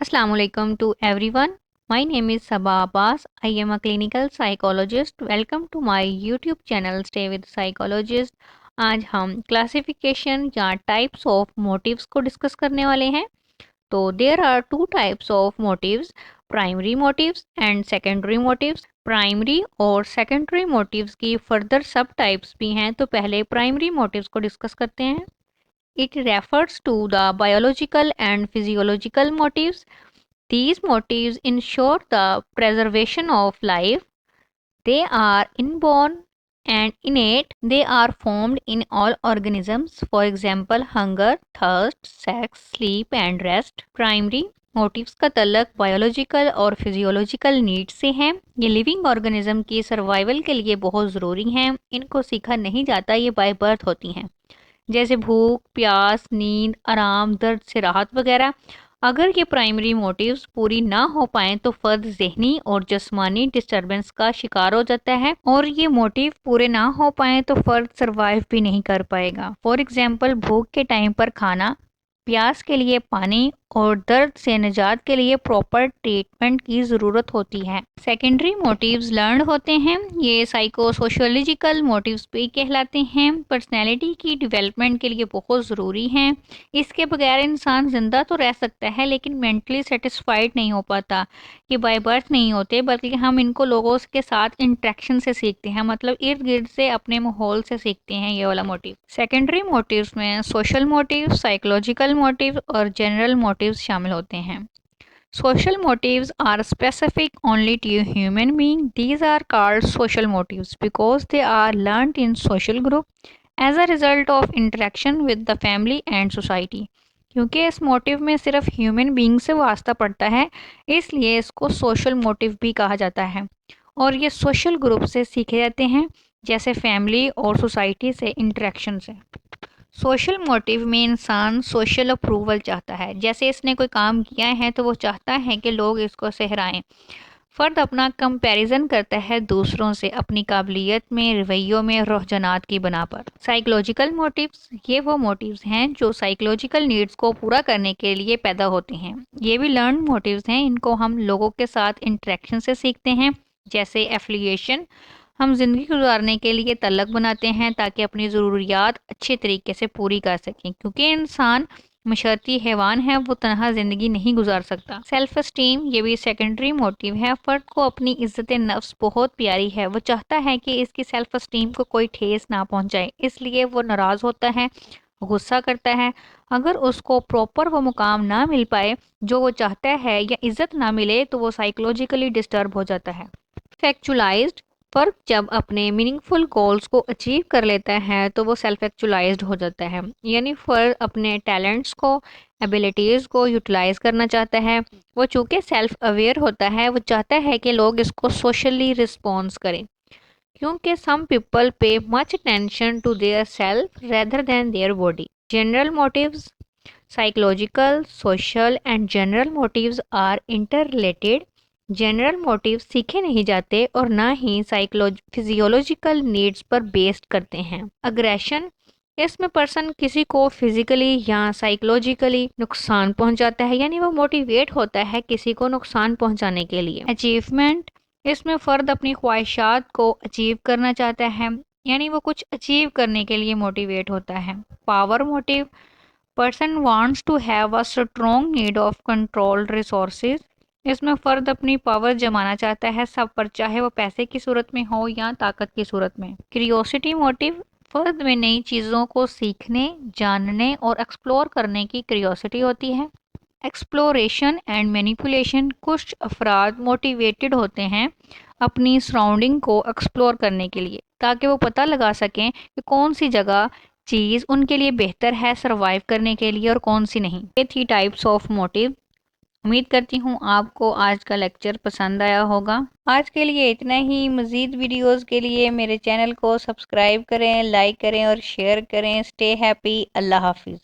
Assalamualaikum to everyone. My name is Sabah Abbas. I am a clinical psychologist. Welcome to my YouTube channel Stay with Psychologist. आज हम classification या types of motives को discuss करने वाले हैं। तो there are two types of motives, primary motives and secondary motives. Primary और secondary motives की फर्दर सब टाइप्स भी हैं। तो पहले प्राइमरी मोटिव्स को डिस्कस करते हैं। It refers to the biological and physiological motives. These motives ensure the preservation of life. They are inborn and innate. They are formed in all organisms. For example, hunger, thirst, sex, sleep and rest. Primary motives का तल्लक biological और physiological needs से है। ये living organism की survival के लिए बहुत ज़रूरी हैं। इनको सीखा नहीं जाता, ये बाय बर्थ होती हैं, जैसे भूख, प्यास, नींद, आराम, दर्द से राहत वगैरह। अगर ये प्राइमरी मोटिव्स पूरी ना हो पाए तो फर्द ज़हनी और जिस्मानी डिस्टरबेंस का शिकार हो जाता है, और ये मोटिव पूरे ना हो पाए तो फर्द सरवाइव भी नहीं कर पाएगा। फॉर एग्जाम्पल, भूख के टाइम पर खाना, प्यास के लिए पानी और दर्द से निजात के लिए प्रॉपर ट्रीटमेंट की ज़रूरत होती है। सेकेंडरी मोटिव्स लर्न होते हैं। ये साइको सोशियोलॉजिकल मोटिव्स भी कहलाते हैं। पर्सनैलिटी की डेवलपमेंट के लिए बहुत ज़रूरी हैं। इसके बगैर इंसान ज़िंदा तो रह सकता है लेकिन मेंटली सेटिस्फाइड नहीं हो पाता। ये बाय बर्थ नहीं होते, बल्कि हम इनको लोगों के साथ इंट्रैक्शन से सीखते हैं, मतलब इर्द गिर्द से, अपने माहौल से सीखते हैं ये वाला मोटिव। सेकेंडरी मोटिव्स में सोशल मोटिव, साइकोलॉजिकल मोटिव और जनरल मोटिव्स शामिल होते हैं। Social motives are specific only to a human being. These are called social motives because they are learned in social group as a result of interaction with the family and society. क्योंकि इस motive में सिर्फ human being से वास्ता पड़ता है, इसलिए इसको सोशल मोटिव भी कहा जाता है, और ये सोशल ग्रुप से सीखे जाते हैं, जैसे फैमिली और सोसाइटी से इंटरेक्शन से। सोशल मोटिव में इंसान सोशल अप्रूवल चाहता है, जैसे इसने कोई काम किया है तो वो चाहता है कि लोग इसको सहराएं। फ़र्द अपना कंपैरिजन करता है दूसरों से अपनी काबिलियत में, रवैयों में, रुझानात की बना पर। साइकोलॉजिकल मोटिव्स, ये वो मोटिव्स हैं जो साइकोलॉजिकल नीड्स को पूरा करने के लिए पैदा होते हैं। ये भी लर्न मोटिव्स हैं। इनको हम लोगों के साथ इंटरेक्शन से सीखते हैं, जैसे एफिलिएशन। हम ज़िंदगी गुजारने के लिए तल्लक बनाते हैं ताकि अपनी ज़रूरियात अच्छे तरीके से पूरी कर सकें, क्योंकि इंसान मशरती हैवान है, वो तनहा ज़िंदगी नहीं गुजार सकता। सेल्फ एस्टीम, ये भी सेकेंडरी मोटिव है। फ़र्द को अपनी इज़्ज़त नफ्स बहुत प्यारी है। वो चाहता है कि इसकी सेल्फ एस्टीम को कोई ठेस ना पहुंचाए, इसलिए वो नाराज़ होता है, गुस्सा करता है। अगर उसको प्रॉपर वो मुकाम ना मिल पाए जो वो चाहता है, या इज़्ज़त ना मिले, तो वो साइकोलॉजिकली डिस्टर्ब हो जाता है। फैक्चुलाइज्ड, फ़र्द जब अपने मीनिंगफुल गोल्स को अचीव कर लेता है तो वो सेल्फ एक्चुलाइज्ड हो जाता है, यानी फ़र्द अपने टैलेंट्स को, एबिलिटीज़ को यूटिलाइज करना चाहता है। वो चूँकि सेल्फ अवेयर होता है, वो चाहता है कि लोग इसको सोशली रिस्पॉन्स करें, क्योंकि some people pay much attention to their self rather than their body. General motives, psychological, social and general motives are inter related. General motive सीखे नहीं जाते और ना ही फिजियोलॉजिकल नीड्स पर बेस्ड करते हैं। अग्रेशन, इसमें पर्सन किसी को फिजिकली या साइकोलॉजिकली नुकसान पहुंचाता है, यानी वो मोटिवेट होता है किसी को नुकसान पहुंचाने के लिए। अचीवमेंट, इसमें फ़र्द अपनी ख्वाहिशात को अचीव करना चाहता है, यानी वो कुछ अचीव करने के लिए मोटिवेट होता है। Power motive, person wants to have a strong need of control resources. इसमें फ़र्द अपनी पावर जमाना चाहता है सब पर, चाहे वो पैसे की सूरत में हो या ताकत की सूरत में। क्यूरियोसिटी मोटिव, फ़र्द में नई चीज़ों को सीखने, जानने और एक्सप्लोर करने की क्यूरियोसिटी होती है। एक्सप्लोरेशन एंड मैनिपुलेशन, कुछ अफराद मोटिवेटेड होते हैं अपनी सराउंडिंग को एक्सप्लोर करने के लिए, ताकि वो पता लगा सकें कि कौन सी जगह, चीज़ उनके लिए बेहतर है सरवाइव करने के लिए और कौन सी नहीं। ये थी टाइप्स ऑफ मोटिव। उम्मीद करती हूँ आपको आज का लेक्चर पसंद आया होगा। आज के लिए इतना ही। मज़ीद वीडियोस के लिए मेरे चैनल को सब्सक्राइब करें, लाइक करें और शेयर करें। Stay happy. अल्लाह हाफिज़।